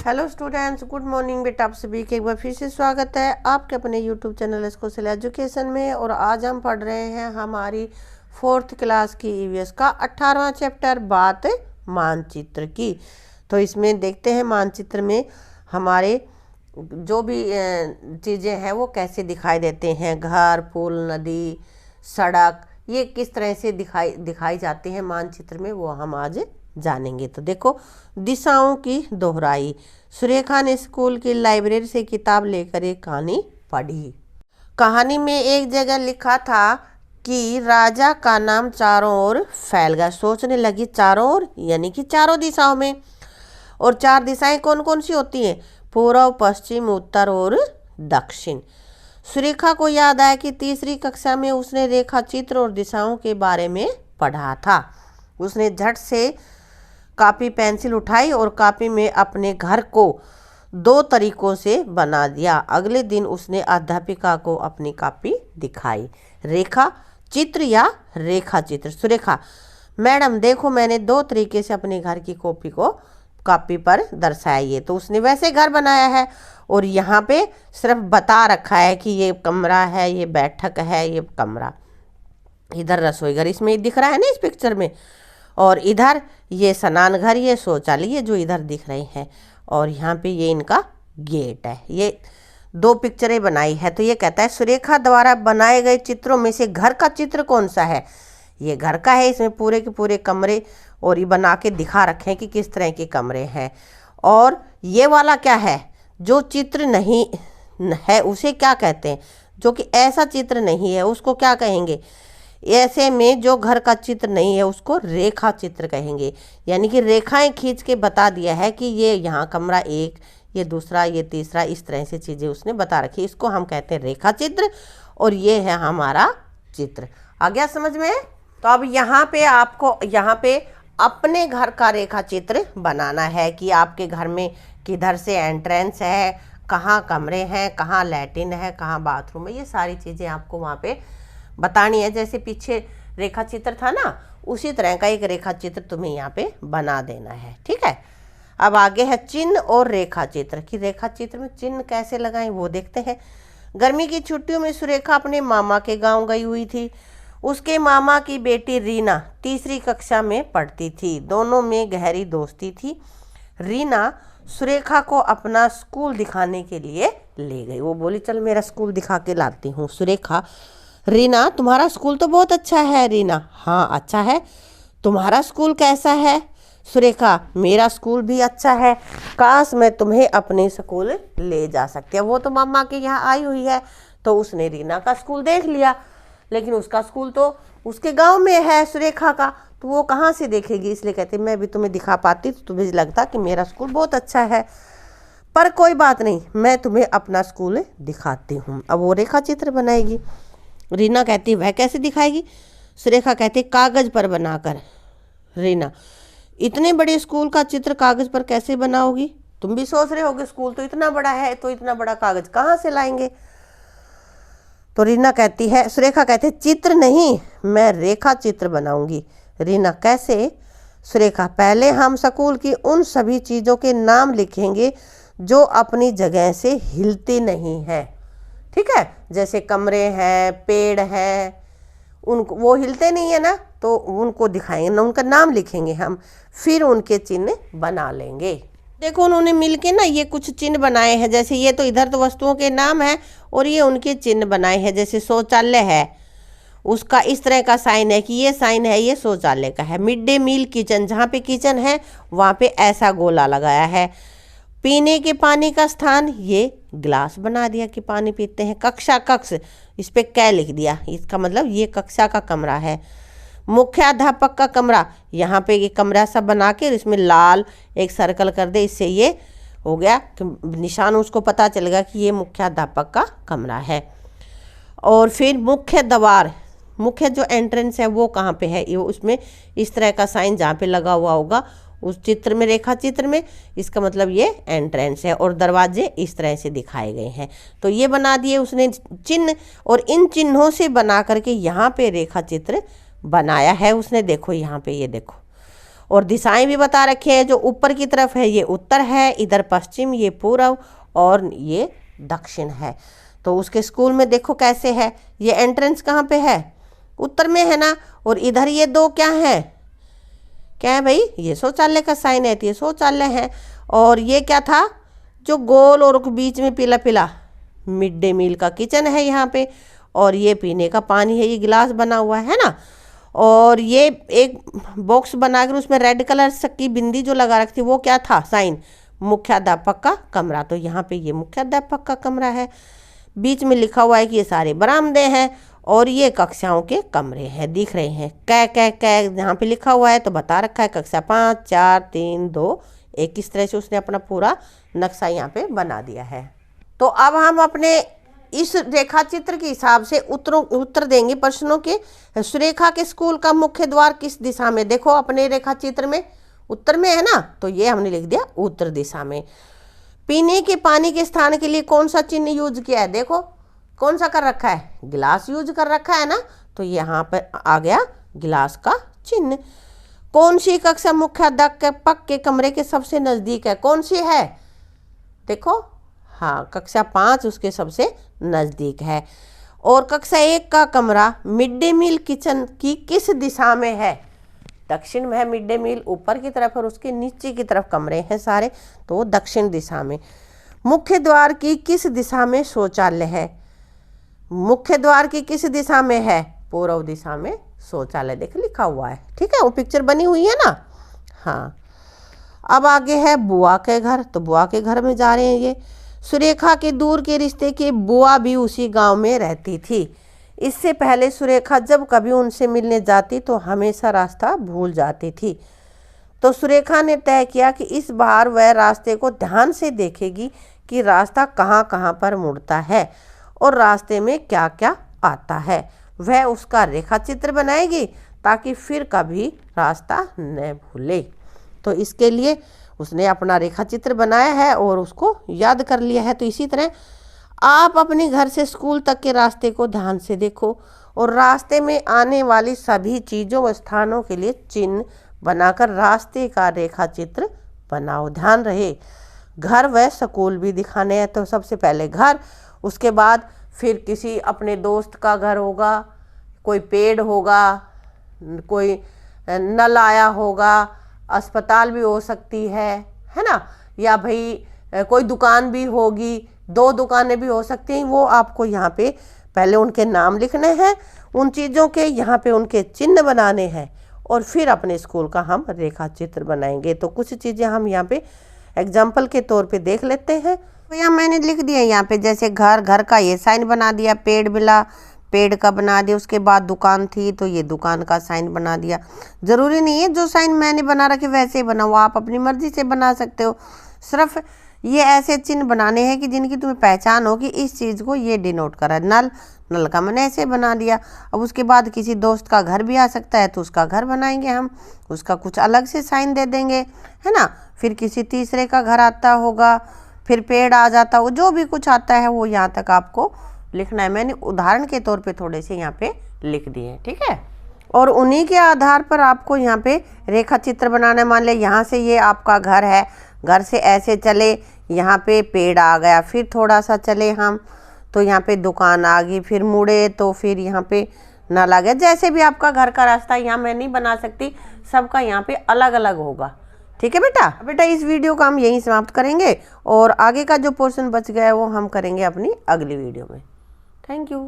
Hello students, good morning बेटा। आप सभी के एक बार फिर से स्वागत है आपके अपने यूट्यूब चैनल स्कोशल एजुकेशन में। और आज हम पढ़ रहे हैं हमारी 4th क्लास की ईवीएस का 18वां चैप्टर, बात मानचित्र की। तो इसमें देखते हैं मानचित्र में हमारे जो भी चीज़ें हैं वो कैसे दिखाई देते हैं। घर, पुल, नदी, सड़क, ये किस तरह से दिखाई जाते हैं मानचित्र में, वो हम आज जानेंगे। तो देखो, दिशाओं की दोहराई। सुरेखा ने स्कूल की लाइब्रेरी से किताब लेकर एक कहानी पढ़ी। कहानी में एक जगह लिखा था कि राजा का नाम चारों ओर फैल गया। सोचने लगी, चारों ओर यानी कि चारों दिशाओं में। और 4 दिशाएं कौन कौन सी होती हैं? पूर्व, पश्चिम, उत्तर और दक्षिण। सुरेखा को याद आया कि तीसरी कक्षा में उसने रेखा चित्र और दिशाओं के बारे में पढ़ा था। उसने झट से कॉपी पेंसिल उठाई और कॉपी में अपने घर को 2 तरीकों से बना दिया। अगले दिन उसने अध्यापिका को अपनी कॉपी दिखाई। रेखा चित्र या रेखा चित्र। सुरेखा, मैडम देखो, मैंने 2 तरीके से अपने घर की कॉपी पर दर्शाया। ये तो उसने वैसे घर बनाया है और यहाँ पे सिर्फ बता रखा है कि ये कमरा है, ये बैठक है, ये कमरा, इधर रसोई घर इसमें दिख रहा है ना इस पिक्चर में, और इधर ये स्नान घर, ये शौचालय, ये जो इधर दिख रहे हैं, और यहाँ पे ये इनका गेट है। ये 2 पिक्चरें बनाई है। तो ये कहता है सुरेखा द्वारा बनाए गए चित्रों में से घर का चित्र कौन सा है? ये घर का है। इसमें पूरे के पूरे कमरे और ये बना के दिखा रखे हैं कि किस तरह के कमरे हैं। और ये वाला क्या है? जो चित्र नहीं है उसे क्या कहते हैं? जो कि ऐसा चित्र नहीं है उसको क्या कहेंगे? ऐसे में जो घर का चित्र नहीं है उसको रेखा चित्र कहेंगे। यानी कि रेखाएं खींच के बता दिया है कि ये यहाँ कमरा 1, ये दूसरा, ये तीसरा, इस तरह से चीज़ें उसने बता रखी। इसको हम कहते हैं रेखा चित्र और ये है हमारा चित्र। आ गया समझ में? तो अब यहाँ पे आपको अपने घर का रेखा चित्र बनाना है कि आपके घर में किधर से एंट्रेंस है, कहाँ कमरे हैं, कहाँ लैट्रिन है, कहाँ बाथरूम है। ये सारी चीज़ें आपको वहाँ पे बतानी है। जैसे पीछे रेखा चित्र था ना, उसी तरह का एक रेखा चित्र तुम्हें यहाँ पे बना देना है। ठीक है। अब आगे है चिन्ह और रेखा चित्र। कि रेखा चित्र में चिन्ह कैसे लगाएं वो देखते हैं। गर्मी की छुट्टियों में सुरेखा अपने मामा के गांव गई हुई थी। उसके मामा की बेटी रीना तीसरी कक्षा में पढ़ती थी। दोनों में गहरी दोस्ती थी। रीना सुरेखा को अपना स्कूल दिखाने के लिए ले गई। वो बोली, चल मेरा स्कूल दिखा के लाती हूँ। सुरेखा, रीना तुम्हारा स्कूल तो बहुत अच्छा है। रीना, हाँ अच्छा है। तुम्हारा स्कूल कैसा है? सुरेखा, मेरा स्कूल भी अच्छा है। काश मैं तुम्हें अपने स्कूल ले जा सकती। वो तो मामा के यहाँ आई हुई है तो उसने रीना का स्कूल देख लिया, लेकिन उसका स्कूल तो उसके गांव में है सुरेखा का, तो वो कहाँ से देखेगी। इसलिए कहते मैं भी तुम्हें दिखा पाती तो तुम्हें लगता कि मेरा स्कूल बहुत अच्छा है। पर कोई बात नहीं, मैं तुम्हें अपना स्कूल दिखाती हूँ। अब वो रेखा चित्र बनाएगी। रीना कहती वह कैसे दिखाएगी? सुरेखा कहती कागज पर बनाकर। रीना, इतने बड़े स्कूल का चित्र कागज पर कैसे बनाओगी? तुम भी सोच रहे होगे स्कूल तो इतना बड़ा है, तो इतना बड़ा कागज कहाँ से लाएंगे? तो सुरेखा कहती है चित्र नहीं, मैं रेखा चित्र बनाऊंगी। रीना, कैसे? सुरेखा, पहले हम स्कूल की उन सभी चीज़ों के नाम लिखेंगे जो अपनी जगह से हिलती नहीं है। ठीक है, जैसे कमरे हैं, पेड़ हैं, उनको वो हिलते नहीं है ना, तो उनको दिखाएंगे ना, उनका नाम लिखेंगे हम, फिर उनके चिन्ह बना लेंगे। देखो, उन्होंने मिलके ना ये कुछ चिन्ह बनाए हैं। जैसे ये तो इधर तो वस्तुओं के नाम है और ये उनके चिन्ह बनाए हैं। जैसे शौचालय है, उसका इस तरह का साइन है कि ये साइन है, ये शौचालय का है। मिड डे मील किचन, जहाँ पे किचन है वहाँ पे ऐसा गोला लगाया है। पीने के पानी का स्थान, ये गिलास बना दिया कि पानी पीते हैं। कक्ष, इस पे कै लिख दिया, इसका मतलब ये कक्षा का कमरा है। मुख्याध्यापक का कमरा, यहाँ पे ये कमरा सब बना के इसमें लाल एक सर्कल कर दे, इससे ये हो गया कि निशान, उसको पता चलेगा कि ये मुख्याध्यापक का कमरा है। और फिर मुख्य द्वार, मुख्य जो एंट्रेंस है वो कहाँ पे है, ये उसमें इस तरह का साइन जहाँ पे लगा हुआ होगा उस चित्र में, रेखा चित्र में, इसका मतलब ये एंट्रेंस है। और दरवाजे इस तरह से दिखाए गए हैं। तो ये बना दिए उसने चिन्ह, और इन चिन्हों से बना करके यहाँ पे रेखा चित्र बनाया है उसने। देखो यहाँ पे, ये देखो, और दिशाएं भी बता रखे हैं। जो ऊपर की तरफ है ये उत्तर है, इधर पश्चिम, ये पूर्व और ये दक्षिण है। तो उसके स्कूल में देखो कैसे है, ये एंट्रेंस कहाँ पे है, उत्तर में है ना। और इधर ये दो क्या है, क्या है भाई, ये शौचालय का साइन है, तो ये शौचालय है। और ये क्या था जो गोल और बीच में पीला पीला, मिड डे मील का किचन है यहाँ पे। और ये पीने का पानी है, ये गिलास बना हुआ है ना। और ये एक बॉक्स बनाकर उसमें रेड कलर की बिंदी जो लगा रखी थी वो क्या था, साइन, मुख्याध्यापक का कमरा। तो यहाँ पे ये मुख्याध्यापक का कमरा है। बीच में लिखा हुआ है कि ये सारे बरामदे हैं और ये कक्षाओं के कमरे हैं, दिख रहे हैं। कै यहाँ पे लिखा हुआ है तो बता रखा है कक्षा 5, 4, 3, 2, 1। किस तरह से उसने अपना पूरा नक्शा यहाँ पे बना दिया है। तो अब हम अपने इस रेखा चित्र के हिसाब से उत्तर देंगे प्रश्नों के। सुरेखा के स्कूल का मुख्य द्वार किस दिशा में, देखो अपने रेखा चित्र में उत्तर में है ना, तो ये हमने लिख दिया उत्तर दिशा में। पीने के पानी के स्थान के लिए कौन सा चिन्ह यूज किया है, देखो कौन सा कर रखा है, गिलास यूज कर रखा है ना, तो यहाँ पर आ गया गिलास का चिन्ह। कौन सी कक्षा मुख्याध्यापक के कमरे के सबसे नजदीक है, कौन सी है, देखो हाँ कक्षा 5 उसके सबसे नजदीक है। और कक्षा 1 का कमरा मिड डे मील किचन की किस दिशा में है, दक्षिण में है मिड डे मील, ऊपर की तरफ और उसके नीचे की तरफ कमरे हैं सारे, तो दक्षिण दिशा में। मुख्य द्वार की किस दिशा में शौचालय है, मुख्य द्वार की किस दिशा में है, पूर्व दिशा में शौचालय, देख लिखा हुआ है, ठीक है, वो पिक्चर बनी हुई है ना। हाँ अब आगे है बुआ के घर, तो बुआ के घर में जा रहे हैं ये। सुरेखा के दूर के रिश्ते की बुआ भी उसी गांव में रहती थी। इससे पहले सुरेखा जब कभी उनसे मिलने जाती तो हमेशा रास्ता भूल जाती थी। तो सुरेखा ने तय किया कि इस बार वह रास्ते को ध्यान से देखेगी कि रास्ता कहाँ कहाँ पर मुड़ता है और रास्ते में क्या क्या आता है। वह उसका रेखा चित्र बनाएगी ताकि फिर कभी रास्ता न भूले। तो इसके लिए उसने अपना रेखा चित्र बनाया है और उसको याद कर लिया है। तो इसी तरह आप अपने घर से स्कूल तक के रास्ते को ध्यान से देखो और रास्ते में आने वाली सभी चीज़ों व स्थानों के लिए चिन्ह बनाकर रास्ते का रेखा चित्र बनाओ। ध्यान रहे घर व स्कूल भी दिखाने हैं, तो सबसे पहले घर, उसके बाद फिर किसी अपने दोस्त का घर होगा, कोई पेड़ होगा, कोई नल आया होगा, अस्पताल भी हो सकती है ना, या भाई कोई दुकान भी होगी, 2 दुकानें भी हो सकती हैं। वो आपको यहाँ पे पहले उनके नाम लिखने हैं, उन चीज़ों के यहाँ पे उनके चिन्ह बनाने हैं और फिर अपने स्कूल का हम रेखा चित्र बनाएंगे। तो कुछ चीज़ें हम यहाँ पे एग्जाम्पल के तौर पे देख लेते हैं। तो यहाँ मैंने लिख दिया यहाँ पे, जैसे घर, घर का ये साइन बना दिया, पेड़ मिला, पेड़ का बना दिया, उसके बाद दुकान थी तो ये दुकान का साइन बना दिया। ज़रूरी नहीं है जो साइन मैंने बना रखे वैसे ही बनाओ, आप अपनी मर्जी से बना सकते हो। सिर्फ ये ऐसे चिन्ह बनाने हैं कि जिनकी तुम्हें पहचान हो कि इस चीज़ को ये डिनोट करा। नल, नल का मैंने ऐसे बना दिया। अब उसके बाद किसी दोस्त का घर भी आ सकता है तो उसका घर बनाएंगे हम, उसका कुछ अलग से साइन दे देंगे, है ना। फिर किसी तीसरे का घर आता होगा, फिर पेड़ आ जाता हो, जो भी कुछ आता है वो यहाँ तक आपको लिखना है। मैंने उदाहरण के तौर पे थोड़े से यहाँ पे लिख दिए, ठीक है। और उन्हीं के आधार पर आपको यहाँ पे रेखा चित्र बनाना है। मान ले यहाँ से ये आपका घर है, घर से ऐसे चले, यहाँ पे पेड़ आ गया, फिर थोड़ा सा चले हम तो यहाँ पे दुकान आ गई, फिर मुड़े तो फिर यहाँ पे नल आ गया। जैसे भी आपका घर का रास्ता यहाँ मैं नहीं बना सकती, सबका यहाँ पे अलग अलग होगा, ठीक है बेटा। इस वीडियो को हम यहीं समाप्त करेंगे और आगे का जो पोर्शन बच गया है वो हम करेंगे अपनी अगली वीडियो में। Thank you.